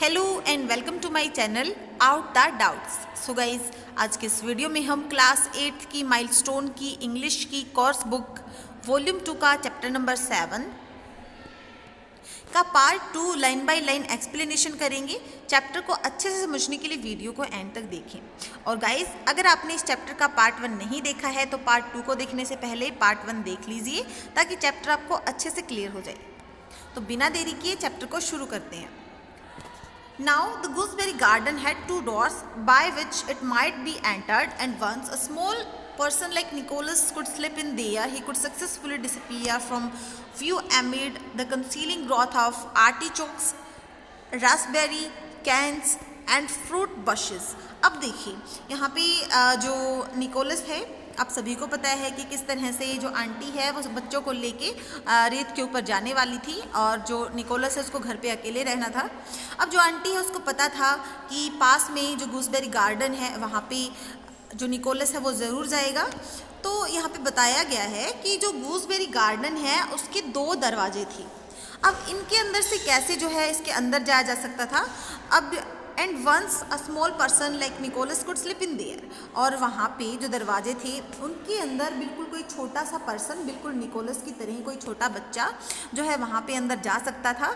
Hello and welcome to my channel out the doubts. So guys, आज के इस video में हम क्लास 8 की माइलस्टोन की इंग्लिश की कोर्स बुक वॉल्यूम 2 का चैप्टर नंबर 7 का part 2 line by line explanation करेंगे। चैप्टर को अच्छे से समझने के लिए वीडियो को एंड तक देखें। और गाइज, अगर आपने इस चैप्टर का पार्ट 1 नहीं देखा है तो पार्ट 2 को देखने से पहले पार्ट 1 देख लीजिए ताकि चैप्टर आपको अच्छे से क्लियर हो जाए। तो बिना देरी किए चैप्टर को शुरू करते हैं। Now the gooseberry garden had 2 doors by which it might be entered, and once a small person like Nicholas could slip in there, he could successfully disappear from view amid the concealing growth of artichokes, raspberry, canes and fruit bushes. अब देखिए यहाँ पे जो Nicholas है, आप सभी को पता है कि किस तरह से जो आंटी है वो बच्चों को लेके रेत के ऊपर जाने वाली थी और जो निकोलस है उसको घर पे अकेले रहना था। अब जो आंटी है उसको पता था कि पास में जो गूसबेरी गार्डन है वहाँ पे जो निकोलस है वो ज़रूर जाएगा। तो यहाँ पे बताया गया है कि जो गूसबेरी गार्डन है उसके 2 दरवाजे थे। अब इनके अंदर से कैसे जो है इसके अंदर जाया जा सकता था। अब and once a small person like Nicholas could slip in there, और वहाँ पे जो दरवाजे थे उनके अंदर बिल्कुल कोई छोटा सा पर्सन, बिल्कुल निकोलस की तरह ही कोई छोटा बच्चा जो है वहाँ पे अंदर जा सकता था।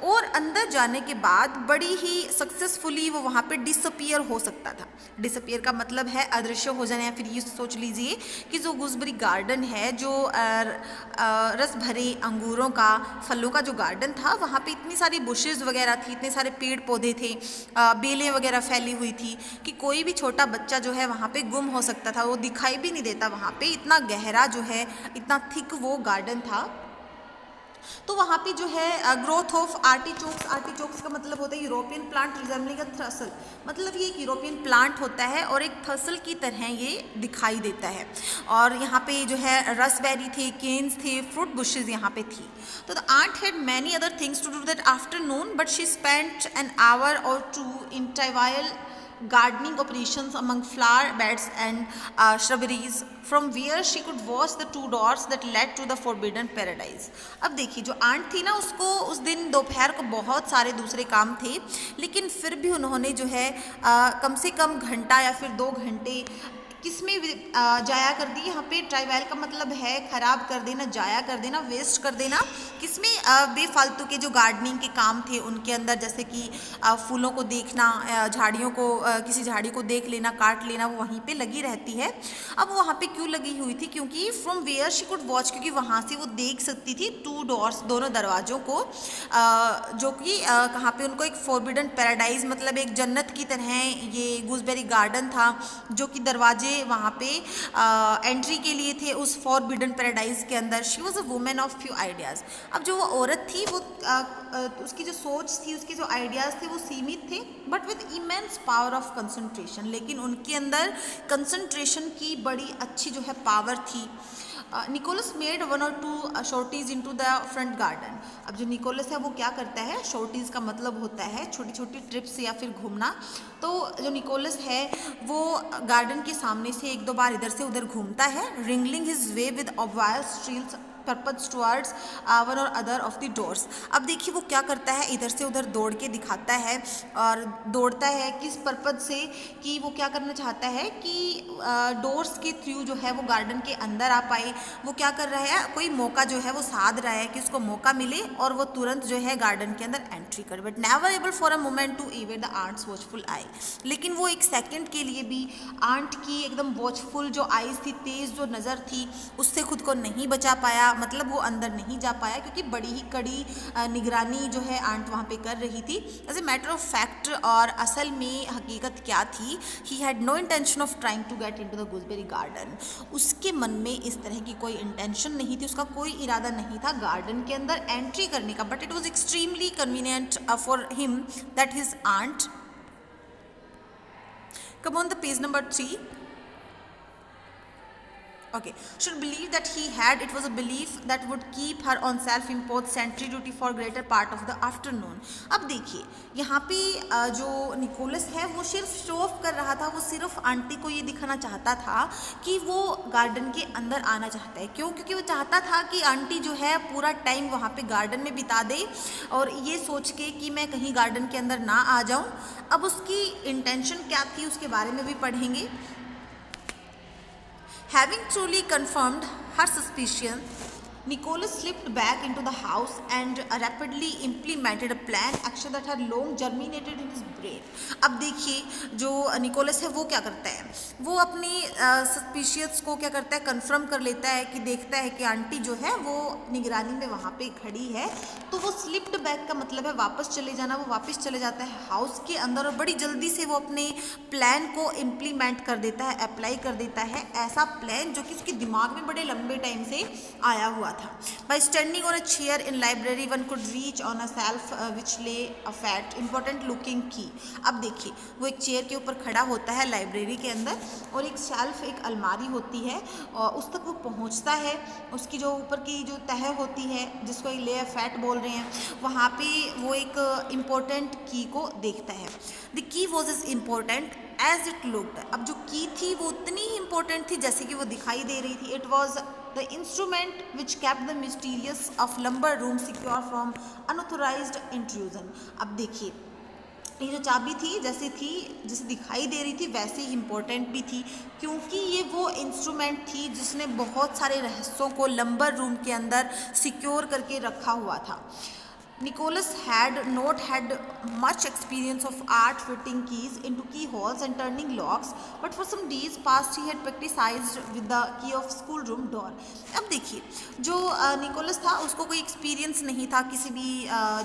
और अंदर जाने के बाद बड़ी ही सक्सेसफुली वो वहाँ पे डिसअपियर हो सकता था। डिसअपियर का मतलब है अदृश्य हो जाना, या फिर ये सोच लीजिए कि जो गूसबेरी गार्डन है, जो रस भरे अंगूरों का, फलों का जो गार्डन था, वहाँ पे इतनी सारी बुशेस वगैरह थी, इतने सारे पेड़ पौधे थे, बेलें वगैरह फैली हुई थी कि कोई भी छोटा बच्चा जो है वहाँ पे गुम हो सकता था। वो दिखाई भी नहीं देता वहाँ पे, इतना गहरा जो है, इतना थिक वो गार्डन था। तो वहाँ पे जो है ग्रोथ ऑफ आर्टिचोक्स, आर्टिचोक्स का मतलब होता है यूरोपियन प्लांट रिजेंबलिंग अ थ्रसल, मतलब ये एक यूरोपियन प्लांट होता है और एक थ्रसल की तरह ये दिखाई देता है। और यहाँ पे जो है रसबेरी थे, केन्स थे, फ्रूट बुशेज यहाँ पे थी। तो the aunt had many other things to do that afternoon, but she spent an hour or 2 in trial gardening operations among flower beds and shrubberies, from where she could watch the 2 doors that led to the forbidden paradise. अब देखिए जो aunt थी ना, उसको उस दिन दोपहर को बहुत सारे दूसरे काम थे, लेकिन फिर भी उन्होंने जो है कम से कम घंटा या फिर 2 घंटे किसमें जाया कर दी। यहाँ पे ट्राइवल का मतलब है खराब कर देना, जाया कर देना, वेस्ट कर देना। किसमें? बेफालतू के जो गार्डनिंग के काम थे उनके अंदर, जैसे कि फूलों को देखना, झाड़ियों को, किसी झाड़ी को देख लेना, काट लेना, वो वहीं पे लगी रहती है। अब वहाँ पे क्यों लगी हुई थी? क्योंकि from where she could watch, क्योंकि वहाँ से वो देख सकती थी 2 डोर्स, दोनों दरवाज़ों को, जो कि कहाँ पे उनको एक फॉरबिडन पैराडाइज, मतलब एक जन्नत की तरह ये गूसबेरी गार्डन था, जो कि दरवाजे वहाँ पे एंट्री के लिए थे उस फॉरबिडन पैराडाइज के अंदर। She was a women of few ideas. अब जो वो औरत थी वो उसकी जो सोच थी, उसके जो आइडियाज़ थे वो सीमित थे, but with immense power of concentration, लेकिन उनके अंदर कंसंट्रेशन की बड़ी अच्छी जो है पावर थी। Nicholas made 1 or 2 sorties into the front garden. अब जो निकोलस है वो क्या करता है? शॉर्टीज का मतलब होता है छोटी छोटी ट्रिप्स या फिर घूमना। तो जो निकोलस है वो गार्डन के सामने से 1-2 बार इधर से उधर घूमता है, wriggling his way with obvious stealthy purpose towards one or other of the doors. अब देखिए वो क्या करता है, इधर से उधर दौड़ के दिखाता है, और दौड़ता है किस पर्पज से, कि वो क्या करना चाहता है कि डोर्स के थ्रू जो है वो गार्डन के अंदर आ पाए। वो क्या कर रहा है, कोई मौका जो है वो साध रहा है कि उसको मौका मिले और वो तुरंत जो है गार्डन के अंदर एंट्री करे, but never able for a moment to evade the aunt's watchful eye. लेकिन वो एक सेकेंड के लिए भी आंट की एकदम वॉचफुल जो आईज थी, तेज जो नज़र थी, उससे खुद को नहीं बचा पाया, मतलब वो अंदर नहीं जा पाया, क्योंकि बड़ी ही कड़ी निगरानी जो है आंट वहाँ पे कर रही थी। As a matter of fact, और असल में हकीकत क्या थी, he had no intention of trying to get into the gooseberry garden. उसके मन में इस तरह की कोई इंटेंशन नहीं थी, उसका कोई इरादा नहीं था गार्डन के अंदर एंट्री करने का, but it was extremely convenient for him that his aunt. Come on the page number 3। Okay, should believe that he had, it was a belief that would keep her on self imposed sentry duty for greater part of the afternoon. अब देखिए यहाँ पे जो Nicholas है वो सिर्फ show off कर रहा था, वो सिर्फ आंटी को ये दिखाना चाहता था कि वो गार्डन के अंदर आना चाहता है। क्यों? क्योंकि वो चाहता था कि आंटी जो है पूरा टाइम वहाँ पे गार्डन में बिता दे और ये सोच के कि मैं कहीं गार्डन के अंदर ना आ जाऊँ। अब उसकी इंटेंशन क्या थी उसके बारे में भी पढ़ेंगे। Having truly confirmed her suspicion, Nicholas slipped back into the house and rapidly implemented a plan action that had long germinated in his brain. अब देखिए जो निकोलस है वो क्या करता है, वो अपनी सस्पिशियस को क्या करता है, कंफर्म कर लेता है कि देखता है कि आंटी जो है वो निगरानी में वहाँ पे खड़ी है। तो वो स्लिप्ड बैक का मतलब है वापस चले जाना, वो वापस चले जाता है हाउस के अंदर और बड़ी जल्दी से वो अपने प्लान को इम्प्लीमेंट कर देता है, अप्लाई कर देता है ऐसा प्लान जो कि उसके दिमाग में बड़े लंबे टाइम से आया हुआ था। By standing on a chair in library, one could reach on a shelf which lay a fat, important looking key. अब देखिए वो एक चेयर के ऊपर खड़ा होता है लाइब्रेरी के अंदर और एक शेल्फ, एक अलमारी होती है और उस तक वो पहुंचता है। उसकी जो ऊपर की जो तह होती है जिसको ले फैट बोल रहे हैं, वहाँ पे वो एक इम्पोर्टेंट की को देखता है। The key was is important as it looked. अब जो की थी वो उतनी ही इम्पोर्टेंट थी जैसे कि वो दिखाई दे रही थी। It was the instrument which kept the mysterious of lumber room secure from unauthorized intrusion. अब देखिए ये जो चाबी थी जैसे दिखाई दे रही थी वैसे ही इम्पोर्टेंट भी थी, क्योंकि ये वो इंस्ट्रूमेंट थी जिसने बहुत सारे रहस्यों को लंबर रूम के अंदर सिक्योर करके रखा हुआ था। Nicholas had not had much experience of art fitting keys into keyholes and turning locks, but for some days past he had practiced with the key of schoolroom door. अब देखिए जो Nicholas था उसको कोई एक्सपीरियंस नहीं था किसी भी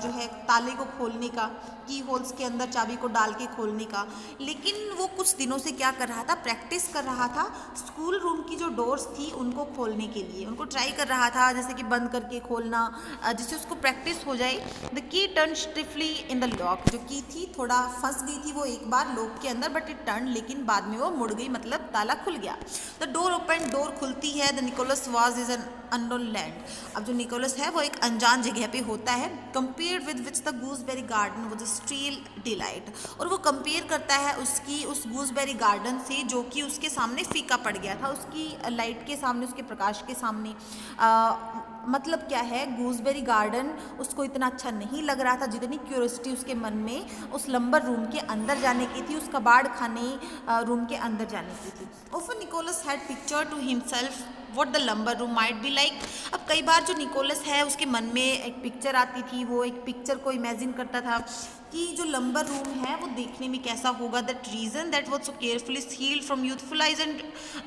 जो है ताले को खोलने का, की होल्स के अंदर चाबी को डाल के खोलने का, लेकिन वो कुछ दिनों से क्या कर रहा था, प्रैक्टिस कर रहा था स्कूल रूम की जो डोर्स थी उनको खोलने के लिए, उनको ट्राई कर रहा था जैसे कि बंद करके खोलना, जिससे उसको प्रैक्टिस हो जाए। The key turn stiffly in the lock, जो की थी थोड़ा फंस गई थी वो एक बार लॉक के अंदर, बट इट टर्न, लेकिन बाद में वो मुड़ गई, मतलब ताला खुल गया। द डोर ओपन, डोर खुलती है। The Nicholas was is an unknown land. अब जो निकोलस है वो एक अनजान जगह पे होता है। Compare with which the gooseberry garden was still delight, और वो कंपेयर करता है उसकी उस गूसबेरी गार्डन से जो कि उसके सामने फीका पड़ गया था, उसकी लाइट के सामने, उसके प्रकाश के सामने। मतलब क्या है, गूसबेरी गार्डन उसको इतना अच्छा नहीं लग रहा था जितनी क्यूरियोसिटी उसके मन में उस लंबर रूम के अंदर जाने की थी, उस कबाड़ खाने रूम के अंदर जाने की थी। Often Nicholas had picture to himself what the lumber room might be like. अब कई बार जो निकोलस है उसके मन में एक पिक्चर आती थी, वो एक पिक्चर को इमेजिन करता था कि जो लंबर रूम है वो देखने में कैसा होगा। That reason that was so carefully sealed from youthful eyes and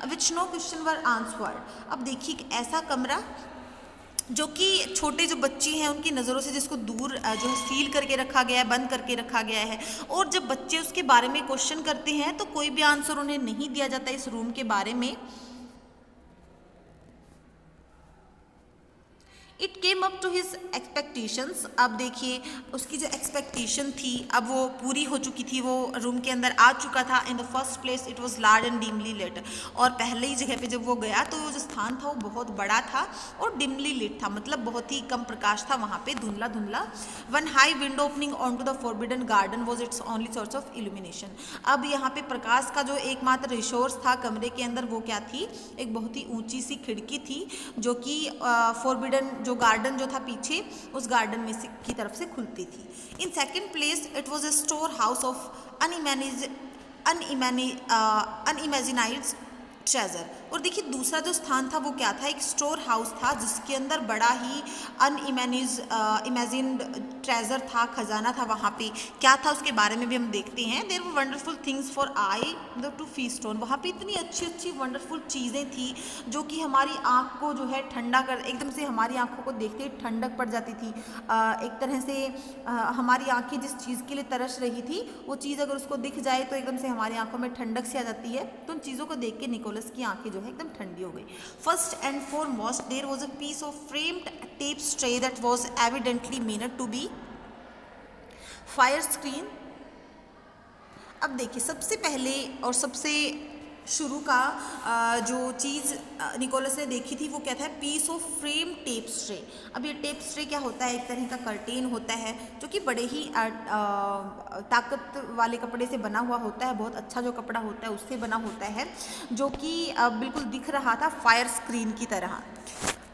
which no question were answered. अब देखिए एक ऐसा कमरा जो कि छोटे जो बच्चे हैं उनकी नज़रों से जिसको दूर जो है सील करके रखा गया है, बंद करके रखा गया है, और जब बच्चे उसके बारे में क्वेश्चन करते हैं तो कोई भी आंसर उन्हें नहीं दिया जाता इस रूम के बारे में। It came up to his expectations. अब देखिए उसकी जो एक्सपेक्टेशन थी अब वो पूरी हो चुकी थी, वो रूम के अंदर आ चुका था। In the first place it was large and dimly lit, और पहले ही जगह पे जब वो गया तो वो जो स्थान था वो बहुत बड़ा था और डिमली लिट था, मतलब बहुत ही कम प्रकाश था वहाँ पे, धुंधला धुंधला। One high window opening on to the forbidden garden was its only source of illumination. अब यहाँ पे प्रकाश का जो एकमात्र रिसोर्स था कमरे के अंदर वो क्या थी, एक बहुत ही ऊंची सी खिड़की थी जो कि फॉरबिडन जो गार्डन जो था पीछे उस गार्डन में से की तरफ से खुलती थी। In second place it was a store house of unimagined treasure. और देखिए दूसरा जो स्थान था वो क्या था, एक स्टोर हाउस था जिसके अंदर बड़ा ही इमेजिन्ड ट्रेजर था, खजाना था। वहाँ पे क्या था उसके बारे में भी हम देखते हैं। There were wonderful things for eye to feast on. वहाँ पे इतनी अच्छी अच्छी वंडरफुल चीज़ें थी जो कि हमारी आँख को जो है ठंडा कर, एकदम से हमारी आँखों को देखते ही ठंडक पड़ जाती थी। एक तरह से हमारी आँखें जिस चीज़ के लिए तरस रही थी वो चीज़ अगर उसको दिख जाए तो एकदम से हमारी आँखों में ठंडक सी आ जाती है। तो उन चीज़ों को देख के निकोलस की आँखें जो है एकदम ठंडी हो गई। First and foremost there was a piece of framed tapestry that was evidently meant to be fire screen. अब देखिए सबसे पहले और सबसे शुरू का जो चीज़ निकोलस ने देखी थी वो क्या था, piece of frame tapestry. अब ये टेप स्ट्रे क्या होता है, एक तरह का कर्टेन होता है जो कि बड़े ही ताकत वाले कपड़े से बना हुआ होता है, बहुत अच्छा जो कपड़ा होता है उससे बना होता है, जो कि बिल्कुल दिख रहा था फायर स्क्रीन की तरह।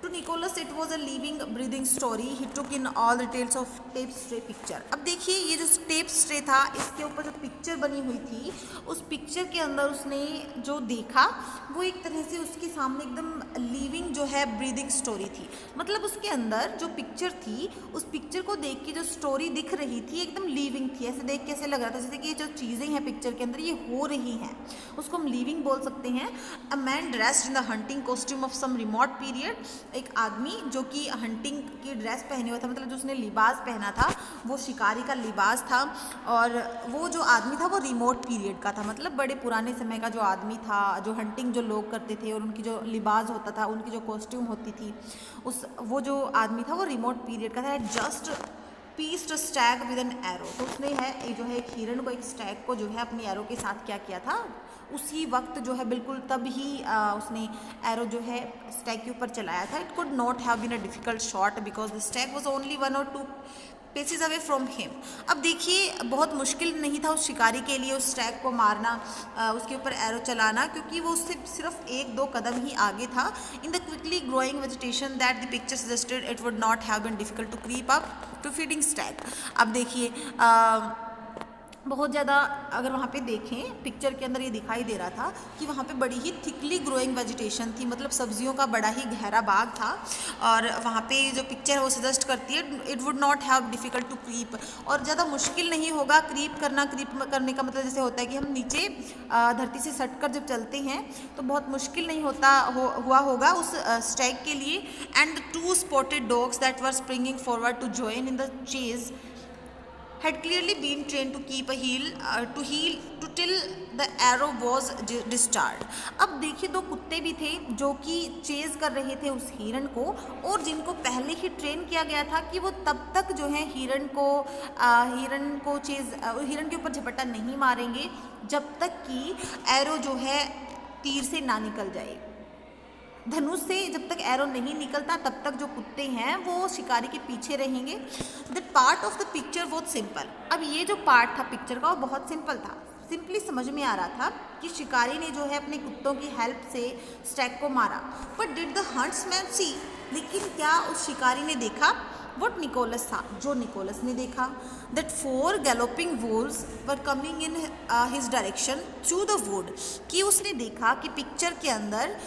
To Nicholas it was a living breathing story. He took in all details of tape stray picture. अब देखिए ये जो टेप स्ट्रे था इसके ऊपर जो पिक्चर बनी हुई थी, उस पिक्चर के अंदर उसने जो देखा वो एक तरह से उसके सामने एकदम लिविंग जो है ब्रीदिंग स्टोरी थी। मतलब उसके अंदर जो पिक्चर थी, उस पिक्चर को देख के जो स्टोरी दिख रही थी एकदम लिविंग थी। ऐसे देख के ऐसे लग रहा था जैसे कि ये जो चीज़ें हैं पिक्चर के अंदर ये हो रही हैं, उसको हम लिविंग बोल सकते हैं। A man dressed in the hunting costume of some remote period, एक आदमी जो कि हंटिंग की ड्रेस पहने हुआ था, मतलब जो उसने लिबास पहना था वो शिकारी का लिबास था, और वो जो आदमी था वो रिमोट पीरियड का था, मतलब बड़े पुराने समय का जो आदमी था, जो हंटिंग जो लोग करते थे और उनकी जो लिबास होता था, उनकी जो कॉस्ट्यूम होती थी, वो जो आदमी था वो रिमोट पीरियड का था। Just pieced Stag with an arrow, तो उसने है जो है एक हिरण को, एक स्टैग को जो है अपनी एरो के साथ क्या किया था, उसी वक्त जो है बिल्कुल तब ही उसने एरो जो है स्टैग के ऊपर चलाया था। It could not have been a difficult shot because the stag was only 1 or 2 paces away from him. अब देखिए बहुत मुश्किल नहीं था उस शिकारी के लिए उस स्टैग को मारना, उसके ऊपर एरो चलाना, क्योंकि वो उससे सिर्फ 1-2 कदम ही आगे था। In the quickly growing vegetation that the picture suggested it would not have been difficult to creep up to feeding stag. अब देखिए बहुत ज़्यादा अगर वहाँ पे देखें पिक्चर के अंदर ये दिखाई दे रहा था कि वहाँ पे बड़ी ही थिकली ग्रोइंग वेजिटेशन थी, मतलब सब्जियों का बड़ा ही गहरा बाग था, और वहाँ पे जो पिक्चर है वो सजेस्ट करती है it would not have difficult to creep, और ज़्यादा मुश्किल नहीं होगा क्रीप करना। क्रीप करने का मतलब जैसे होता है कि हम नीचे धरती से सटकर जब चलते हैं तो बहुत मुश्किल नहीं हुआ होगा उस स्टैग के लिए। And the 2 spotted dogs that were springing forward to join in the chase had clearly been trained to keep a heel till the arrow was discharged। अब देखिए 2 कुत्ते भी थे जो कि चेज कर रहे थे उस हिरण को, और जिनको पहले ही ट्रेन किया गया था कि वो तब तक जो है हिरण के ऊपर झपट्टा नहीं मारेंगे जब तक कि एरो जो है तीर से ना निकल जाए। धनुष से जब तक एरो नहीं निकलता तब तक जो कुत्ते हैं वो शिकारी के पीछे रहेंगे। The part of the picture बहुत सिंपल। अब ये जो पार्ट था पिक्चर का वो बहुत सिंपल था, सिंपली समझ में आ रहा था कि शिकारी ने जो है अपने कुत्तों की हेल्प से स्टैग को मारा। बट डिड द हंट्समैन सी, लेकिन क्या उस शिकारी ने देखा वट निकोलस था, जो निकोलस ने देखा, that 4 galloping Wolves were coming in his direction through the wood, कि उसने देखा कि पिक्चर के अंदर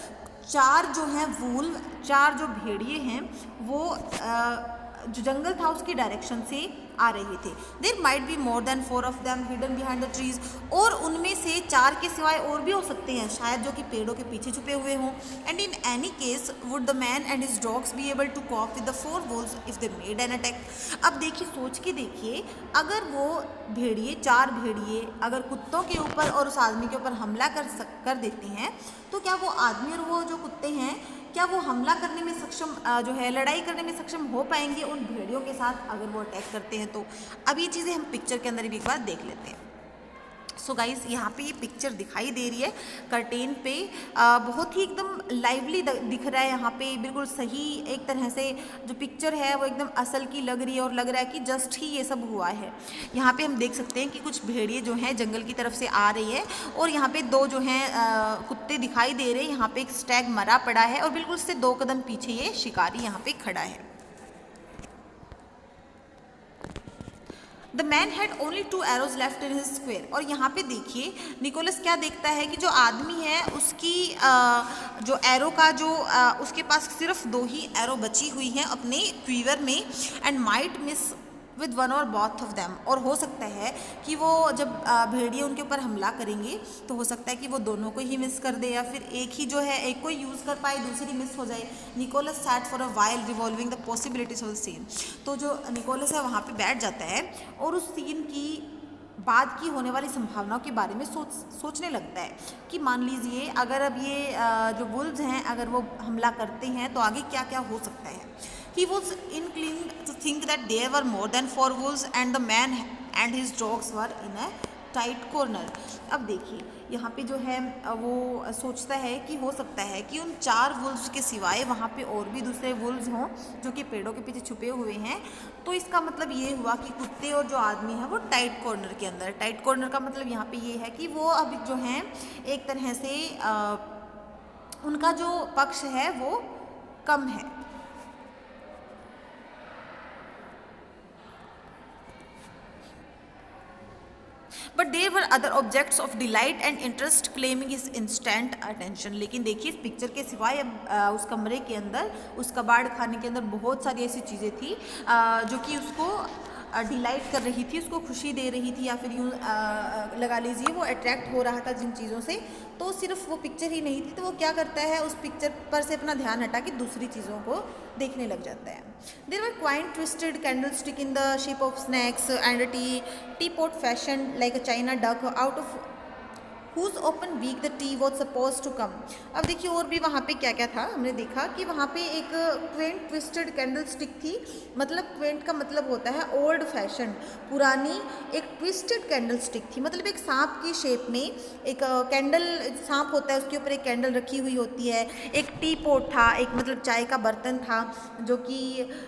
4 जो हैं वुल्व, 4 जो भेड़िए हैं वो जो जंगल था उसकी डायरेक्शन से आ रहे थे। There might be more than 4 of them hidden behind the trees, और उनमें से 4 के सिवाय और भी हो सकते हैं शायद जो कि पेड़ों के पीछे छुपे हुए हों। And in any case would the man and his dogs be able to cope with the 4 wolves if they made an attack. अब देखिए सोच के देखिए, अगर वो भेड़िए 4 भेड़िए अगर कुत्तों के ऊपर और उस आदमी के ऊपर हमला कर देते हैं तो क्या वो आदमी और वो जो कुत्ते हैं क्या वो हमला करने में सक्षम जो है लड़ाई करने में सक्षम हो पाएंगे उन भेड़ियों के साथ अगर वो अटैक करते हैं तो। अब ये चीज़ें हम पिक्चर के अंदर भी एक बार देख लेते हैं। सो गाइस यहाँ पे ये पिक्चर दिखाई दे रही है कर्टेन पे, बहुत ही एकदम लाइवली दिख रहा है। यहाँ पे बिल्कुल सही एक तरह से जो पिक्चर है वो एकदम असल की लग रही है, और लग रहा है कि जस्ट ही ये सब हुआ है। यहाँ पे हम देख सकते हैं कि कुछ भेड़िए जो हैं जंगल की तरफ से आ रही है, और यहाँ पे 2 जो हैं कुत्ते दिखाई दे रहे हैं। यहाँ पे एक स्टैग मरा पड़ा है और बिल्कुल उससे 2 कदम पीछे ये शिकारी यहाँ पे खड़ा है। The man had only 2 arrows left in his square, और यहाँ पे देखिए निकोलस क्या देखता है कि जो आदमी है उसकी जो एरो का जो उसके पास सिर्फ 2 ही एरो बची हुई हैं अपने क्वीवर में, एंड माइट मिस विद 1 और बोथ ऑफ देम, और हो सकता है कि वो जब भेड़िए उनके ऊपर हमला करेंगे तो हो सकता है कि वो दोनों को ही मिस कर दे, या फिर एक ही जो है एक को यूज़ कर पाए दूसरी मिस हो जाए। Nicholas sat for a while revolving the possibilities of the scene, तो जो निकोलस है वहाँ पे बैठ जाता है और उस सीन की बाद की होने वाली संभावनाओं के बारे में सोचने लगता है कि मान लीजिए अगर अब ये जो वुल्व्स हैं अगर वो हमला करते हैं तो आगे क्या क्या हो सकता है। He was inclined to think that there were more than 4 wolves and the man and his dogs were in a tight corner. अब देखिए यहाँ पे जो है वो सोचता है कि हो सकता है कि उन 4 वुल्व्स के सिवाय वहाँ पे और भी दूसरे वुल्व्स हों जो कि पेड़ों के पीछे छुपे हुए हैं। तो इसका मतलब ये हुआ कि कुत्ते और जो आदमी है वो टाइट कॉर्नर के अंदर। टाइट कॉर्नर का मतलब यहाँ पे ये है कि वो अभी जो हैं एक तरह से उनका जो पक्ष है वो कम है। But there were other objects of delight and interest claiming is instant attention. लेकिन देखिए इस पिक्चर के सिवाय अब उस कमरे के अंदर, उस कबाड़ खाने के अंदर बहुत सारी ऐसी चीज़ें थी जो कि उसको डिलाइट कर रही थी, उसको खुशी दे रही थी, या फिर यूँ लगा लीजिए वो अट्रैक्ट हो रहा था जिन चीज़ों से। तो सिर्फ वो पिक्चर ही नहीं थी, तो वो क्या करता है उस पिक्चर पर से अपना ध्यान हटा के दूसरी चीज़ों को देखने लग जाता है। There were quaint twisted candle stick in the shape of snakes and a tea pot fashion like a china duck out of whose open beak the tea was supposed to come। अब देखिए और भी वहाँ पे क्या क्या था, हमने देखा कि वहाँ पे एक क्वेंट ट्विस्टेड कैंडल स्टिक थी। मतलब क्वेंट का मतलब होता है ओल्ड फैशन, पुरानी एक ट्विस्टेड कैंडल स्टिक थी। मतलब एक सांप की शेप में एक कैंडल, सांप होता है उसके ऊपर एक कैंडल रखी हुई होती है। एक टी पॉट था, एक मतलब चाय का बर्तन था जो कि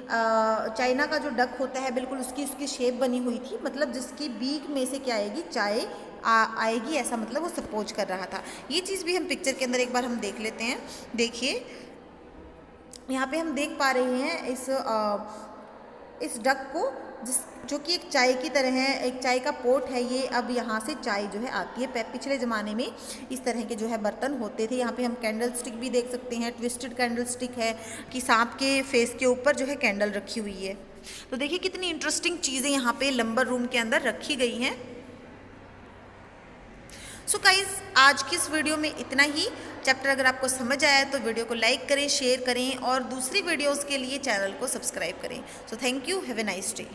चाइना का जो डक होता है बिल्कुल उसकी शेप बनी हुई थी। मतलब जिसकी बीक में से क्या आएगी, चाय आएगी, ऐसा मतलब वो सपोज कर रहा था। ये चीज़ भी हम पिक्चर के अंदर एक बार हम देख लेते हैं। देखिए यहाँ पे हम देख पा रहे हैं इस डक को जो कि एक चाय की तरह है, एक चाय का पोट है ये। अब यहाँ से चाय जो है आती है। पिछले ज़माने में इस तरह के जो है बर्तन होते थे। यहाँ पे हम कैंडल स्टिक भी देख सकते हैं, ट्विस्टेड कैंडल स्टिक है कि सांप के फेस के ऊपर जो है कैंडल रखी हुई है। तो देखिए कितनी इंटरेस्टिंग चीज़ें यहाँ पे लंबर रूम के अंदर रखी गई हैं। सो गाइस आज की इस वीडियो में इतना ही। चैप्टर अगर आपको समझ आया तो वीडियो को लाइक करें, शेयर करें और दूसरी वीडियोस के लिए चैनल को सब्सक्राइब करें। So thank you, have a nice day.